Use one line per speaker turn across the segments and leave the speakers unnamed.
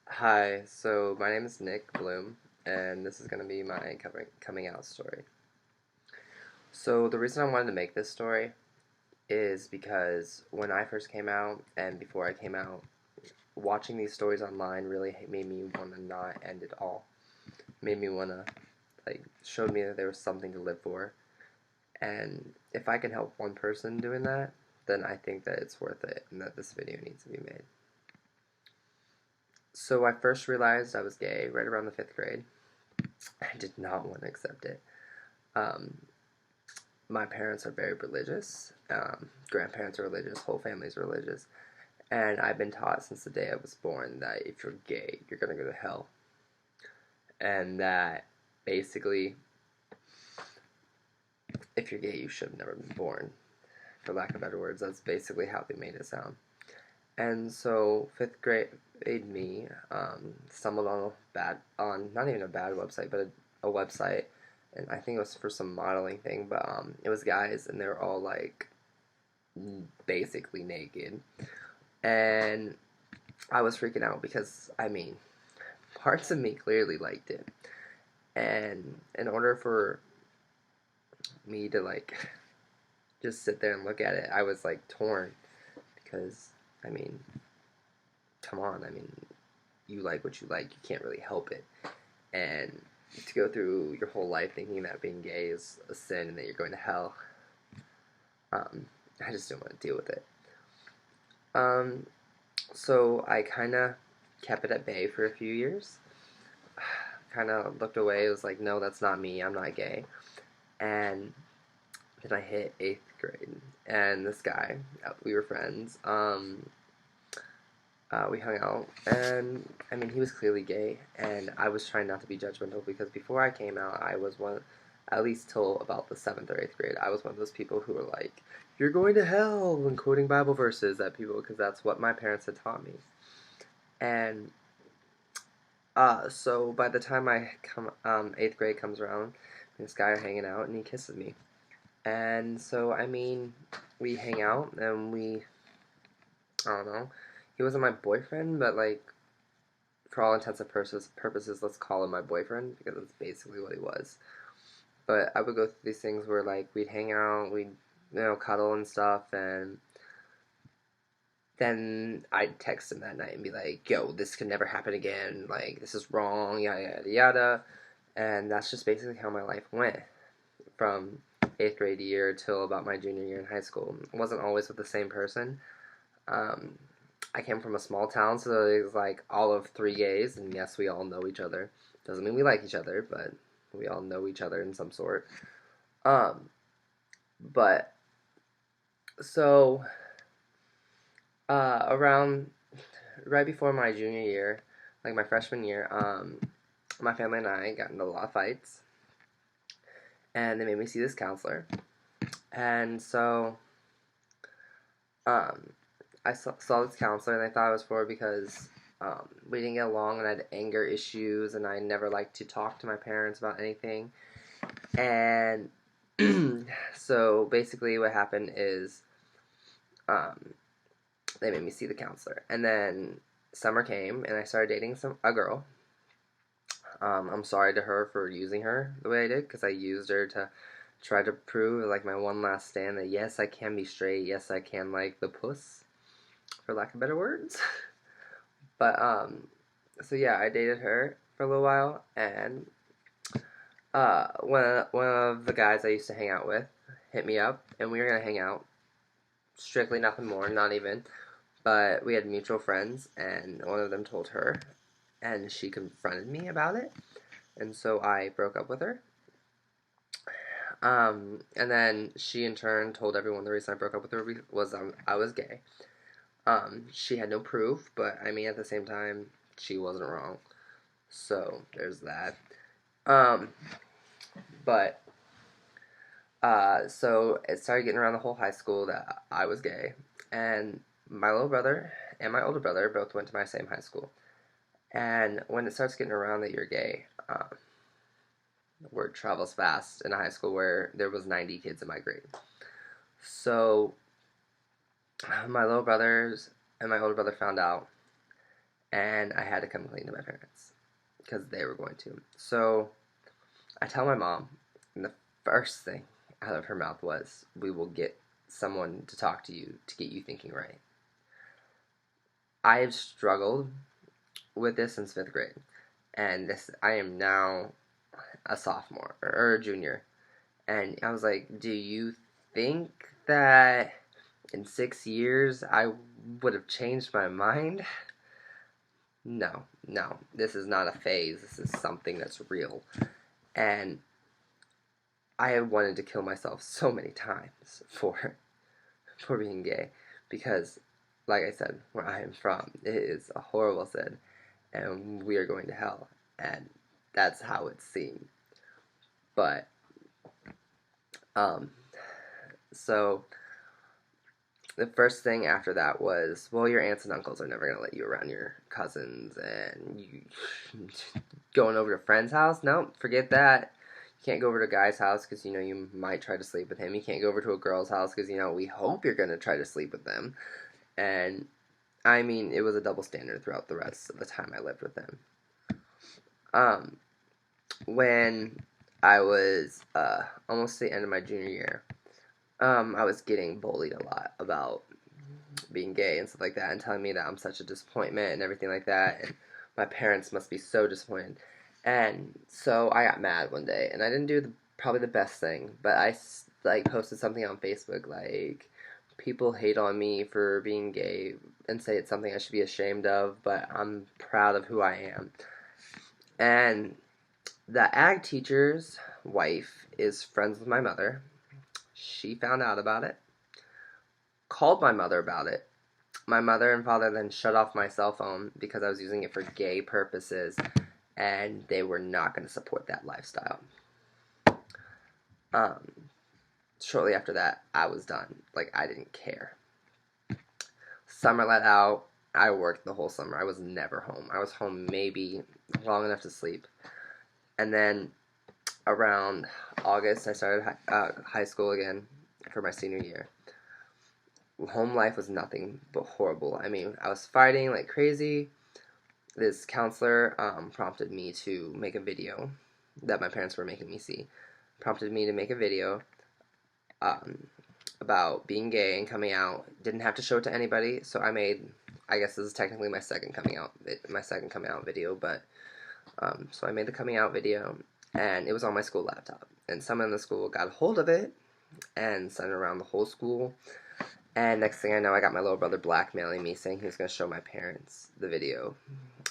Hi, so my name is Nick Bloom, and this is going to be my coming out story. So, the reason I wanted to make this story is because when I first came out, and before I came out, watching these stories online really made me want to not end it all. Made me want to, showed me that there was something to live for. And if I can help one person doing that, then I think that it's worth it and that this video needs to be made. So, I first realized I was gay right around the 5th grade. I did not want to accept it. Um, my parents are very religious. Grandparents are religious. Whole family's religious. And I've been taught since the day I was born that if you're gay, you're gonna go to hell. And that basically, if you're gay, you should have never been born. For lack of better words, that's basically how they made it sound. And so 5th grade me stumbled on not even a bad website, but a website, and I think it was for some modeling thing. But it was guys, and they were all like basically naked, and I was freaking out because parts of me clearly liked it, and in order for me to just sit there and look at it, I was like torn because I mean, come on, you like what you like, you can't really help it, and to go through your whole life thinking that being gay is a sin and that you're going to hell, I just don't want to deal with it. So I kind of kept it at bay for a few years. Kind of looked away. It was like, no, that's not me. I'm not gay. And then I hit 8th grade, and this guy, we were friends. We hung out, and he was clearly gay, and I was trying not to be judgmental because before I came out, I was one, at least till about the 7th or 8th grade, I was one of those people who were like, "You're going to hell," and quoting Bible verses at people because that's what my parents had taught me. And so by the time 8th grade comes around, this guy are hanging out, and he kisses me, and so we hang out, and I don't know. He wasn't my boyfriend, but for all intents and purposes, let's call him my boyfriend because that's basically what he was. But I would go through these things where we'd hang out, we'd cuddle and stuff, and then I'd text him that night and be like, "Yo, this could never happen again. Like, this is wrong, yada yada yada." And that's just basically how my life went from 8th grade year till about my junior year in high school. I wasn't always with the same person. I came from a small town, so it was all of three gays, and yes, we all know each other. Doesn't mean we like each other, but we all know each other in some sort. Um, but so around right before my junior year, like my freshman year, my family and I got into a lot of fights, and they made me see this counselor, and so um, I saw this counselor, and I thought it was for because we didn't get along, and I had anger issues, and I never liked to talk to my parents about anything. And so basically, what happened is they made me see the counselor, and then summer came, and I started dating a girl. I'm sorry to her for using her the way I did, because I used her to try to prove, my one last stand, that yes, I can be straight, yes, I can like the puss, for lack of better words. But so yeah, I dated her for a little while, and one of the guys I used to hang out with hit me up, and we were gonna hang out, strictly nothing more, not even. But we had mutual friends, and one of them told her, and she confronted me about it, and so I broke up with her. And then she in turn told everyone the reason I broke up with her was I was gay. She had no proof, but at the same time, she wasn't wrong. So there's that. But so it started getting around the whole high school that I was gay, and my little brother and my older brother both went to my same high school. And when it starts getting around that you're gay, word travels fast in a high school where there was 90 kids in my grade. So my little brothers and my older brother found out, and I had to come clean to my parents because they were going to. So I tell my mom, and the first thing out of her mouth was, "We will get someone to talk to you to get you thinking right." I have struggled with this since fifth grade, and this I am now a sophomore or a junior, and I was like, "Do you think that in 6 years I would have changed my mind?" No, no, this is not a phase. This is something that's real, and I have wanted to kill myself so many times for being gay because, like I said, where I am from, it is a horrible sin, and we are going to hell, and that's how it's seen. But um, so the first thing after that was, well, your aunts and uncles are never gonna let you around your cousins, and you going over to a friend's house. No, forget that. You can't go over to a guy's house because you might try to sleep with him. You can't go over to a girl's house because we hope you're gonna try to sleep with them. And I mean, it was a double standard throughout the rest of the time I lived with them. Um, when I was almost the end of my junior year, I was getting bullied a lot about being gay and stuff like that, and telling me that I'm such a disappointment and everything like that, and my parents must be so disappointed. And so I got mad one day, and I didn't do probably the best thing, but I posted something on Facebook like, people hate on me for being gay and say it's something I should be ashamed of, but I'm proud of who I am. And the ag teacher's wife is friends with my mother. She found out about it, called my mother about it. My mother and father then shut off my cell phone because I was using it for gay purposes, and they were not going to support that lifestyle. Um, Shortly after that, I was done. Like, I didn't care. Summer let out. I worked the whole summer. I was never home. I was home maybe long enough to sleep. And then around August, I started high school again for my senior year. Home life was nothing but horrible. I mean, I was fighting like crazy. This counselor prompted me to make a video that my parents were making me see. Prompted me to make a video um, about being gay and coming out. Didn't have to show it to anybody, so I made. I guess this is technically my second coming out video, but so I made the coming out video, and it was on my school laptop. And someone in the school got a hold of it and sent it around the whole school. And next thing I know, I got my little brother blackmailing me, saying he was going to show my parents the video,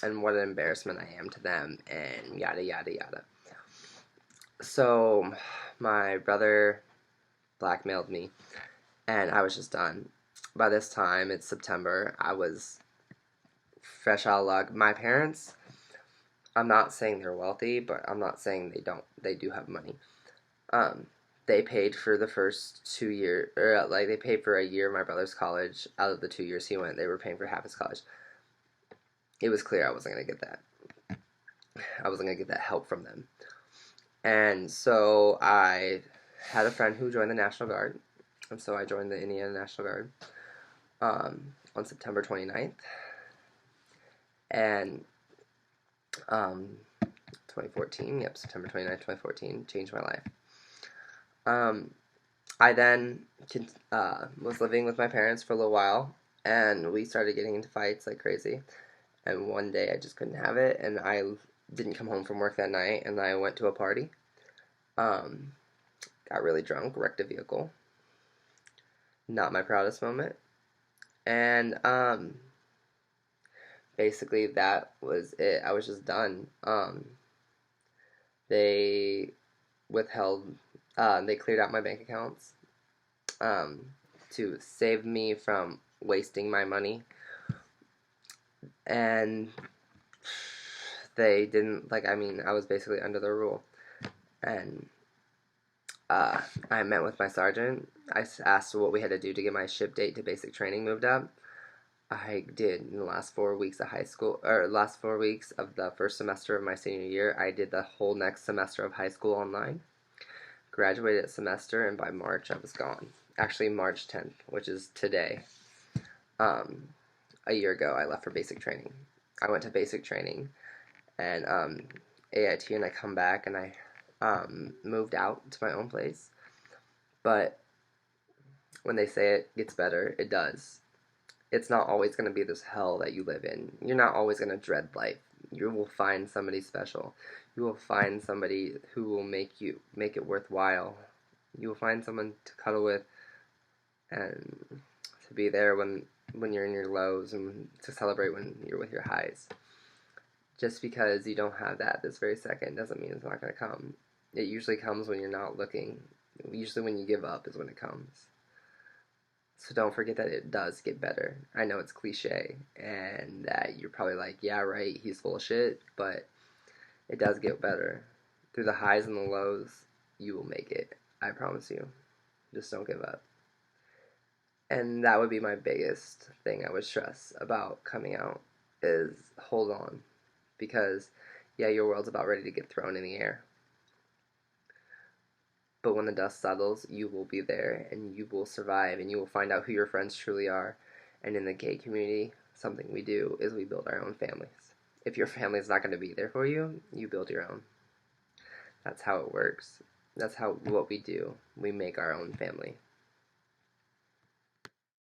and what an embarrassment I am to them, and yada yada yada. So my brother blackmailed me, and I was just done. By this time, it's September. I was fresh out of luck. My parents, I'm not saying they're wealthy, but I'm not saying they don't. They do have money. They paid for the first 2 years, or like they paid for a year of my brother's college. Out of the 2 years he went, they were paying for half his college. It was clear I wasn't going to get that. I wasn't going to get that help from them. And so I had a friend who joined the National Guard, and so I joined the Indiana National Guard on September 29th. And 2014, yep, September 29th, 2014, changed my life. I then was living with my parents for a little while, and we started getting into fights like crazy. And one day I just couldn't have it, and I didn't come home from work that night, and I went to a party. Got really drunk, wrecked a vehicle. Not my proudest moment. And basically that was it. I was just done. They withheld, they cleared out my bank accounts to save me from wasting my money. And they didn't, I was basically under the rule. And I met with my sergeant. I asked what we had to do to get my ship date to basic training moved up. I did in the last 4 weeks of high school, or last 4 weeks of the first semester of my senior year. I did the whole next semester of high school online. Graduated a semester, and by March I was gone. Actually, March 10th, which is today. A year ago, I left for basic training. I went to basic training and AIT, and I come back and I moved out to my own place. But when they say it gets better, it does. It's not always going to be this hell that you live in. You're not always going to dread life. You will find somebody special. You will find somebody who will make it worthwhile. You will find someone to cuddle with and to be there when you're in your lows and to celebrate when you're with your highs. Just because you don't have that this very second doesn't mean it's not going to come. It usually comes when you're not looking. Usually when you give up is when it comes. So don't forget that it does get better. I know it's cliche and that you're probably like, yeah, right, he's full of shit, but it does get better. Through the highs and the lows, you will make it. I promise you. Just don't give up. And that would be my biggest thing I would stress about coming out is hold on. Because, yeah, your world's about ready to get thrown in the air. But when the dust settles, you will be there and you will survive and you will find out who your friends truly are. And in the gay community, something we do is we build our own families. If your family is not going to be there for you, you build your own. That's how it works. That's what we do. We make our own family.